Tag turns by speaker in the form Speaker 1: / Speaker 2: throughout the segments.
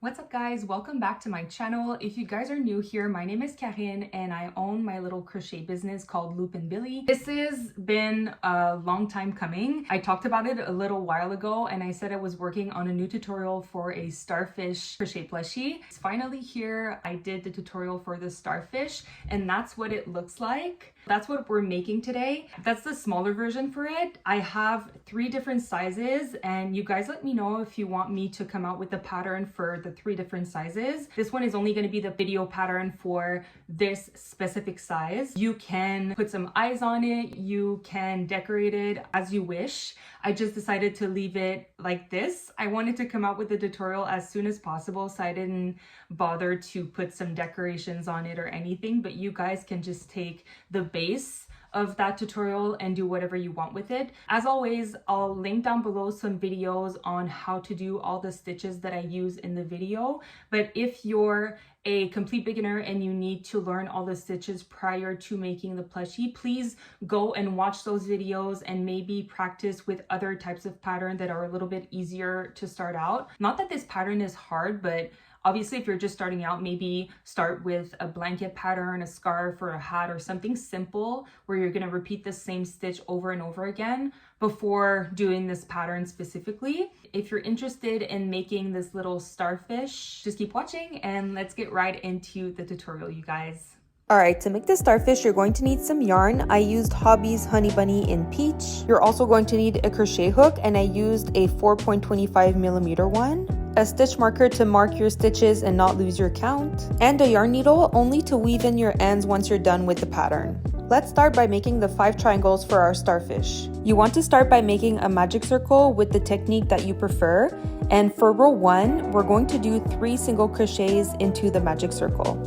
Speaker 1: What's up guys, welcome back to my channel. If you guys are new here, my name is Karine and I own my little crochet business called Loop and Billy. This has been a long time coming. I talked about it a little while ago and I said I was working on a new tutorial for a starfish crochet plushie. It's finally here. I did the tutorial for the starfish and that's what it looks like. That's what we're making today. That's the smaller version for it. I have 3 different sizes and you guys let me know if you want me to come out with the pattern for the 3 different sizes. This one is only going to be the video pattern for this specific size. You can put some eyes on it. You can decorate it as you wish. I just decided to leave it like this. I wanted to come out with the tutorial as soon as possible, so I didn't bother to put some decorations on it or anything, but you guys can just take the base of that tutorial and do whatever you want with it. As always, I'll link down below some videos on how to do all the stitches that I use in the video. But if you're a complete beginner and you need to learn all the stitches prior to making the plushie, please go and watch those videos and maybe practice with other types of pattern that are a little bit easier to start out. Not that this pattern is hard, but obviously, if you're just starting out, maybe start with a blanket pattern, a scarf, or a hat, or something simple where you're going to repeat the same stitch over and over again before doing this pattern specifically. If you're interested in making this little starfish, just keep watching and let's get right into the tutorial, you guys.
Speaker 2: Alright, to make this starfish, you're going to need some yarn. I used Hobbii's Honey Bunny in peach. You're also going to need a crochet hook, and I used a 4.25mm one. A stitch marker to mark your stitches and not lose your count. And a yarn needle, only to weave in your ends once you're done with the pattern. Let's start by making the 5 triangles for our starfish. You want to start by making a magic circle with the technique that you prefer. And for row 1, we're going to do 3 single crochets into the magic circle.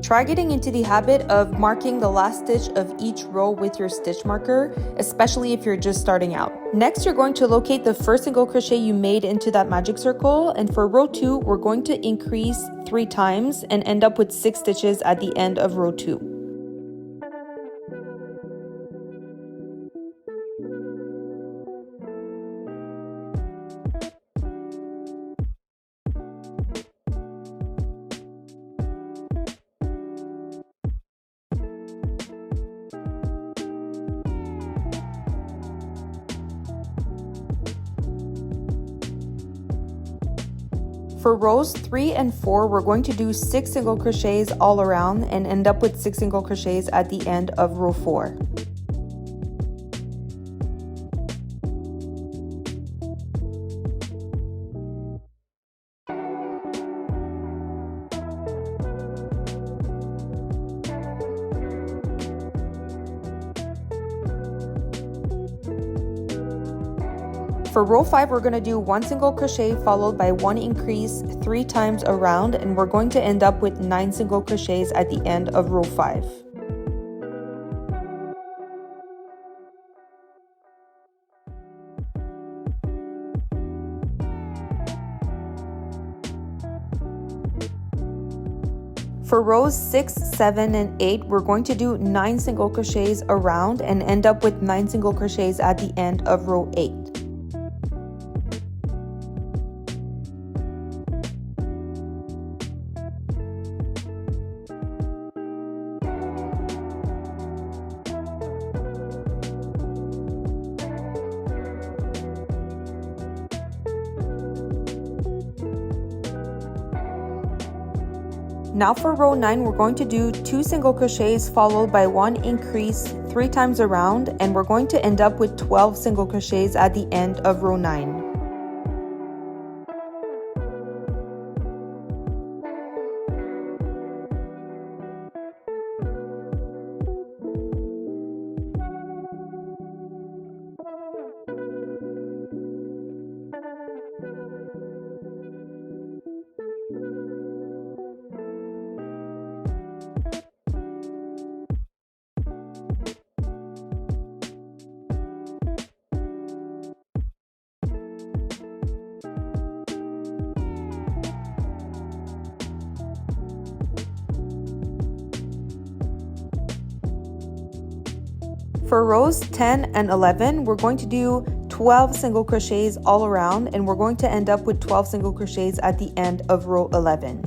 Speaker 2: Try getting into the habit of marking the last stitch of each row with your stitch marker, especially if you're just starting out. Next, you're going to locate the first single crochet you made into that magic circle, and for row 2, we're going to increase 3 times and end up with 6 stitches at the end of row 2. For rows 3 and 4, we're going to do 6 single crochets all around and end up with 6 single crochets at the end of row 4. For row 5, we're going to do 1 single crochet followed by 1 increase 3 times around, and we're going to end up with 9 single crochets at the end of row 5. For rows 6, 7, and 8, we're going to do 9 single crochets around and end up with 9 single crochets at the end of row 8. Now for row 9, we're going to do 2 single crochets followed by 1 increase 3 times around, and we're going to end up with 12 single crochets at the end of row 9. For rows 10 and 11, we're going to do 12 single crochets all around, and we're going to end up with 12 single crochets at the end of row 11.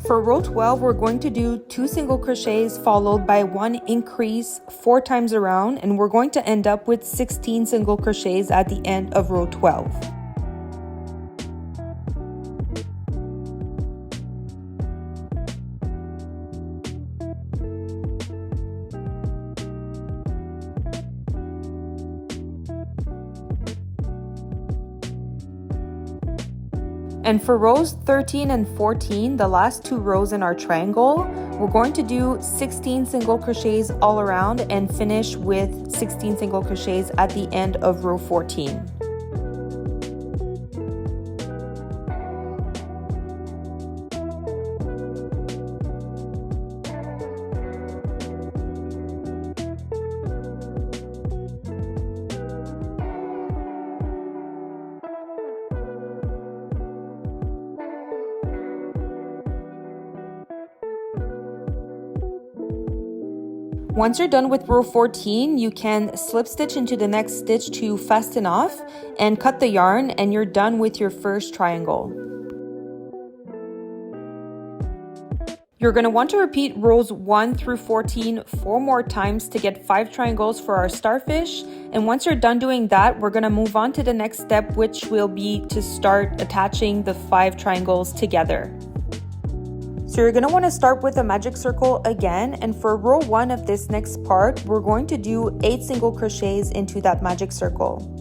Speaker 2: For row 12, we're going to do 2 single crochets followed by 1 increase 4 times around, and we're going to end up with 16 single crochets at the end of row 12. And for rows 13 and 14, the last 2 rows in our triangle, we're going to do 16 single crochets all around and finish with 16 single crochets at the end of row 14. Once you're done with row 14, you can slip stitch into the next stitch to fasten off and cut the yarn, and you're done with your first triangle. You're going to want to repeat rows 1 through 14 4 more times to get 5 triangles for our starfish. And once you're done doing that, we're going to move on to the next step, which will be to start attaching the 5 triangles together. So you're going to want to start with a magic circle again, and for row 1 of this next part, we're going to do 8 single crochets into that magic circle.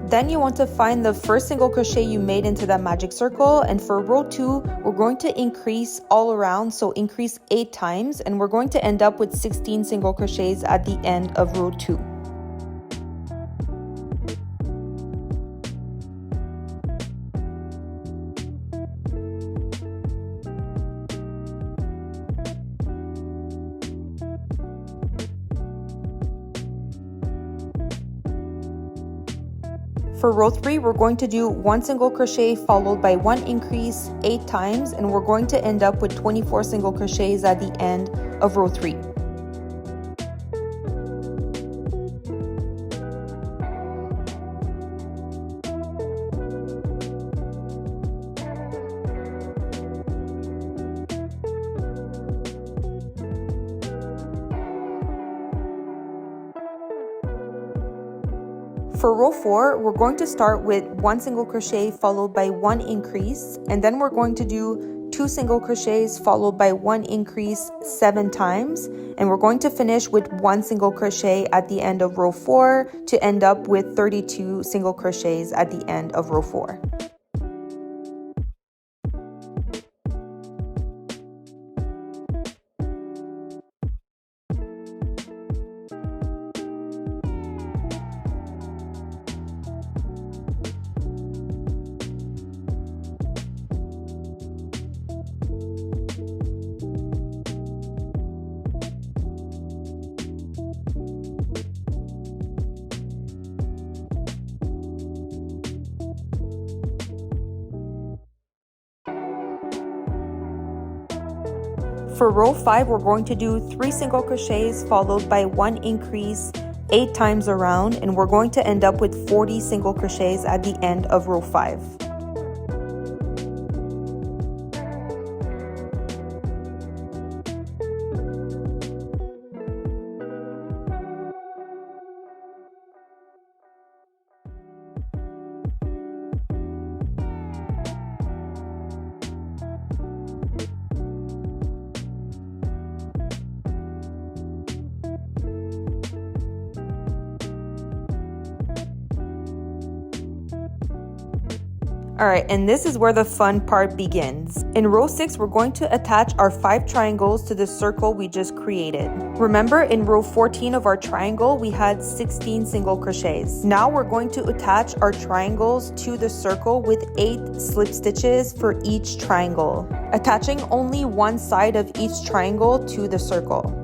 Speaker 2: Then you want to find the first single crochet you made into that magic circle, and for row 2, we're going to increase all around, so increase 8 times, and we're going to end up with 16 single crochets at the end of row 2. For row 3, we're going to do 1 single crochet followed by 1 increase 8 times, and we're going to end up with 24 single crochets at the end of row 3. For row 4, we're going to start with 1 single crochet followed by 1 increase, and then we're going to do 2 single crochets followed by 1 increase 7 times, and we're going to finish with 1 single crochet at the end of row 4 to end up with 32 single crochets at the end of row 4. For row 5, we're going to do 3 single crochets followed by 1 increase 8 times around, and we're going to end up with 40 single crochets at the end of row 5. Alright, and this is where the fun part begins. In row 6, we're going to attach our 5 triangles to the circle we just created. Remember, in row 14 of our triangle, we had 16 single crochets. Now we're going to attach our triangles to the circle with 8 slip stitches for each triangle, attaching only one side of each triangle to the circle.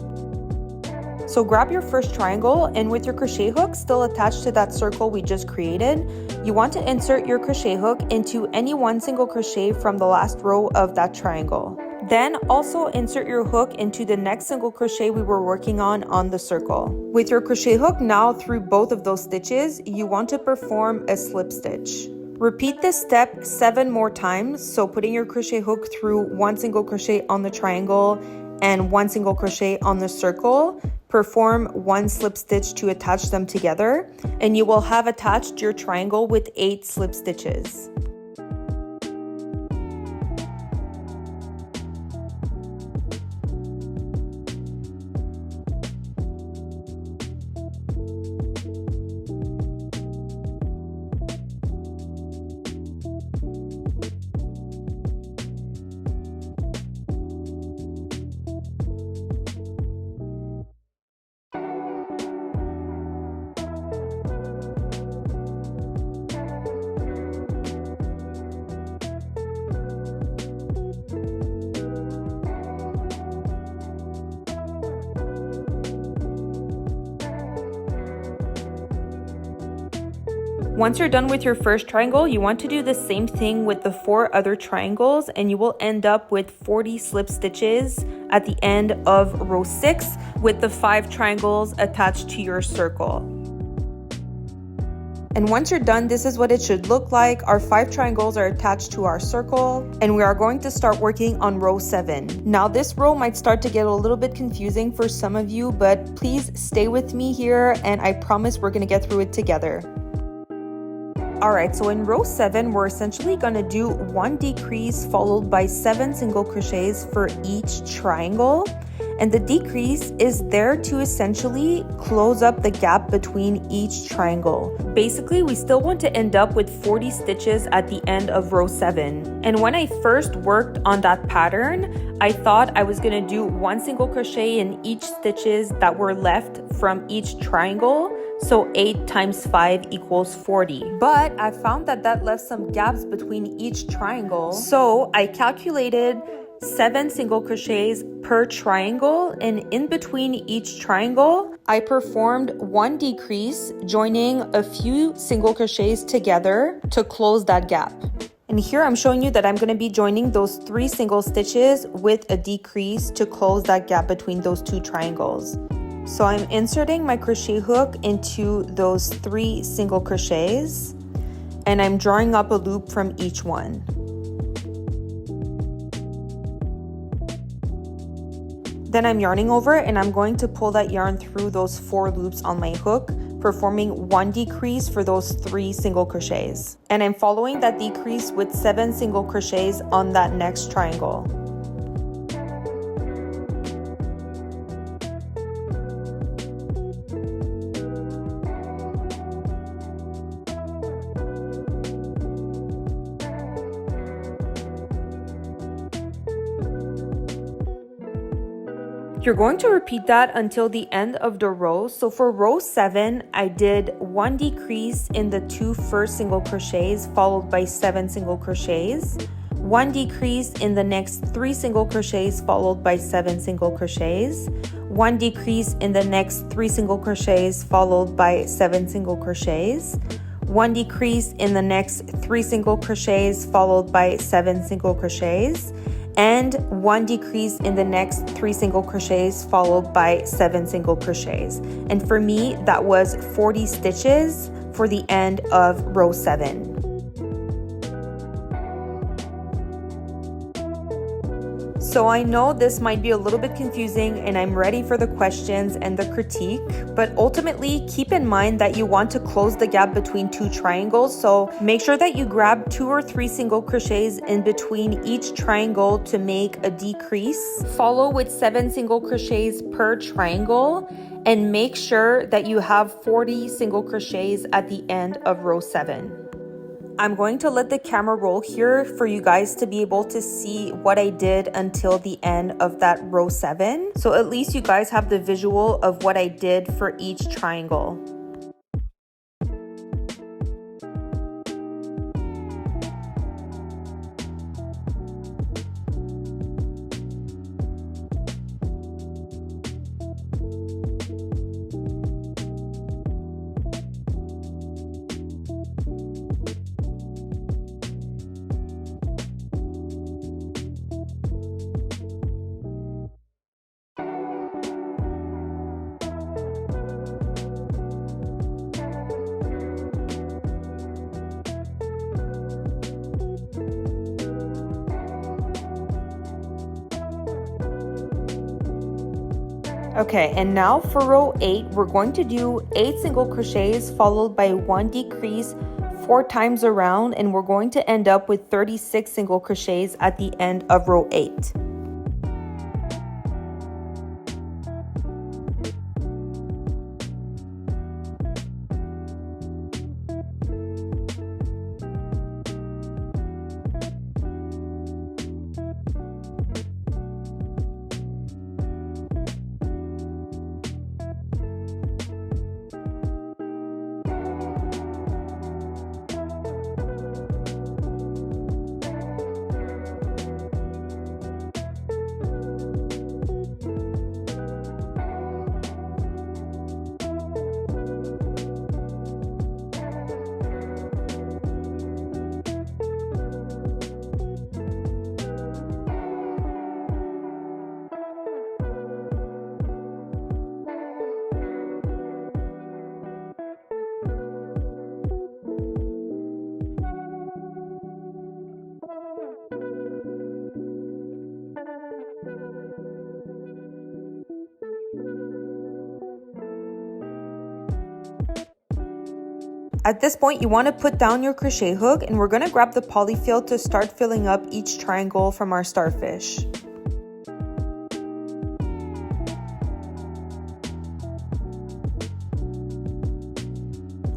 Speaker 2: So grab your first triangle, and with your crochet hook still attached to that circle we just created, you want to insert your crochet hook into any one single crochet from the last row of that triangle. Then also insert your hook into the next single crochet we were working on the circle. With your crochet hook now through both of those stitches, you want to perform a slip stitch. Repeat this step 7 more times, so putting your crochet hook through one single crochet on the triangle and one single crochet on the circle. Perform one slip stitch to attach them together, and you will have attached your triangle with 8 slip stitches. Once you're done with your first triangle, you want to do the same thing with the 4 other triangles, and you will end up with 40 slip stitches at the end of row 6 with the 5 triangles attached to your circle. And once you're done, this is what it should look like. Our 5 triangles are attached to our circle, and we are going to start working on row 7. Now this row might start to get a little bit confusing for some of you, but please stay with me here, and I promise we're gonna get through it together. Alright, so in row 7, we're essentially going to do 1 decrease followed by 7 single crochets for each triangle. And the decrease is there to essentially close up the gap between each triangle. Basically, we still want to end up with 40 stitches at the end of row 7. And when I first worked on that pattern, I thought I was going to do 1 single crochet in each stitches that were left from each triangle. So 8 times 5 equals 40. But I found that left some gaps between each triangle. So I calculated 7 single crochets per triangle, and in between each triangle, I performed 1 decrease, joining a few single crochets together to close that gap. And here I'm showing you that I'm going to be joining those 3 single stitches with a decrease to close that gap between those 2 triangles. So I'm inserting my crochet hook into those 3 single crochets, and I'm drawing up a loop from each one. Then I'm yarning over, and I'm going to pull that yarn through those 4 loops on my hook, performing 1 decrease for those 3 single crochets. And I'm following that decrease with 7 single crochets on that next triangle. You're going to repeat that until the end of the row. So for row 7, I did 1 decrease in the 2 first single crochets followed by 7 single crochets, 1 decrease in the next 3 single crochets followed by 7 single crochets, 1 decrease in the next 3 single crochets followed by 7 single crochets, 1 decrease in the next 3 single crochets followed by 7 single crochets, and 1 decrease in the next 3 single crochets followed by 7 single crochets. And for me, that was 40 stitches for the end of row 7. So I know this might be a little bit confusing, and I'm ready for the questions and the critique, but ultimately keep in mind that you want to close the gap between 2 triangles, so make sure that you grab 2 or 3 single crochets in between each triangle to make a decrease. Follow with 7 single crochets per triangle, and make sure that you have 40 single crochets at the end of row 7. I'm going to let the camera roll here for you guys to be able to see what I did until the end of that row 7. So at least you guys have the visual of what I did for each triangle. Okay, and now for row 8, we're going to do 8 single crochets followed by 1 decrease 4 times around, and we're going to end up with 36 single crochets at the end of row 8. At this point, you want to put down your crochet hook, and we're going to grab the poly-fil to start filling up each triangle from our starfish.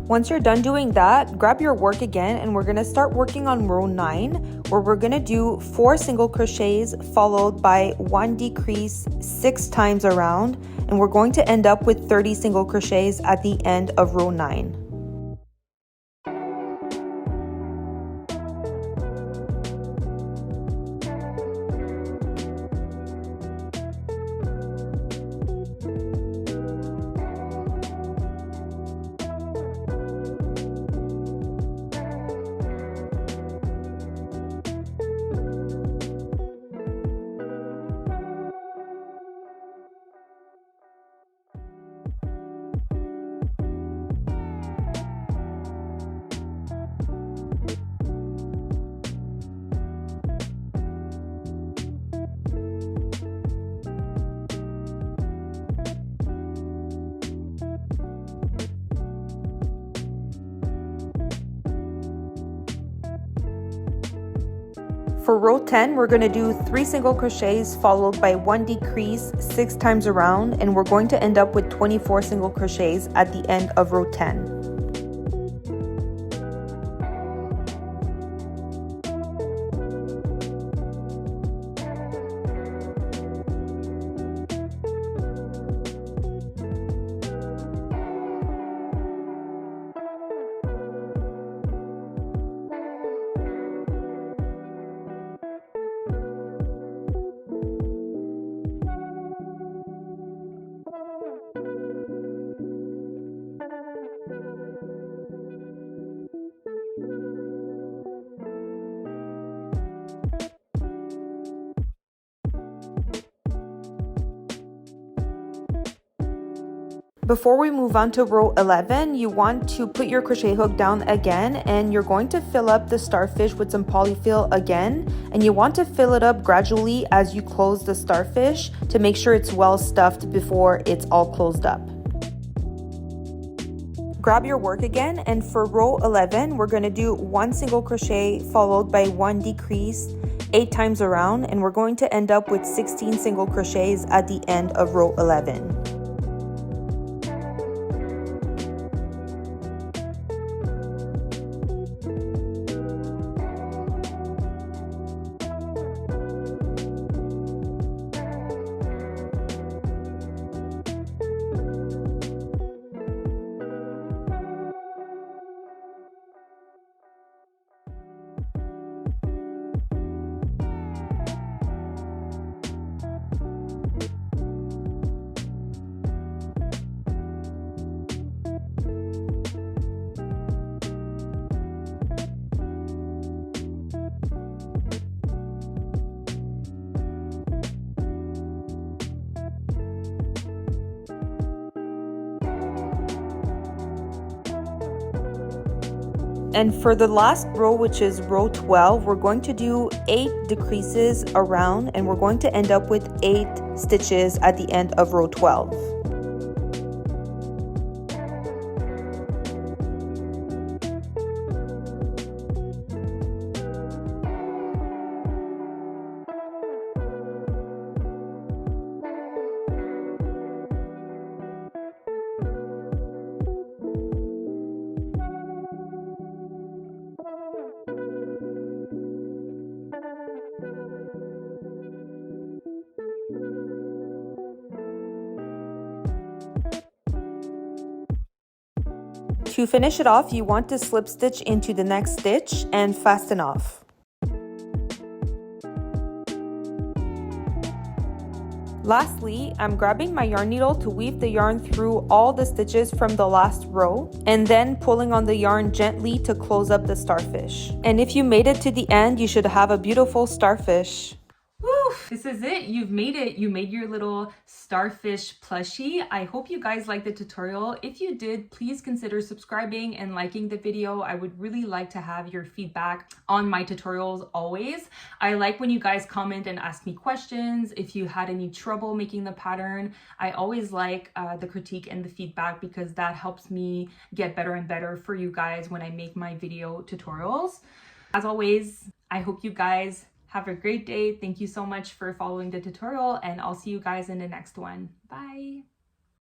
Speaker 2: Once you're done doing that, grab your work again, and we're going to start working on row 9, where we're going to do 4 single crochets followed by 1 decrease 6 times around, and we're going to end up with 30 single crochets at the end of row 9. For row 10, we're going to do 3 single crochets followed by 1 decrease 6 times around, and we're going to end up with 24 single crochets at the end of row 10. Before we move on to row 11, you want to put your crochet hook down again, and you're going to fill up the starfish with some poly-fil again, and you want to fill it up gradually as you close the starfish to make sure it's well stuffed before it's all closed up. Grab your work again, and for row 11, we're going to do 1 single crochet followed by 1 decrease 8 times around, and we're going to end up with 16 single crochets at the end of row 11. And for the last row, which is row 12, we're going to do 8 decreases around, and we're going to end up with 8 stitches at the end of row 12. To finish it off, you want to slip stitch into the next stitch and fasten off. Lastly, I'm grabbing my yarn needle to weave the yarn through all the stitches from the last row and then pulling on the yarn gently to close up the starfish. And if you made it to the end, you should have a beautiful starfish.
Speaker 1: Woo! This is it. You've made it. You made your little starfish plushie. I hope you guys liked the tutorial. If you did, please consider subscribing and liking the video. I would really like to have your feedback on my tutorials always. I like when you guys comment and ask me questions. If you had any trouble making the pattern, I always like the critique and the feedback because that helps me get better and better for you guys when I make my video tutorials. As always, I hope you guys have a great day. Thank you so much for following the tutorial, and I'll see you guys in the next one. Bye.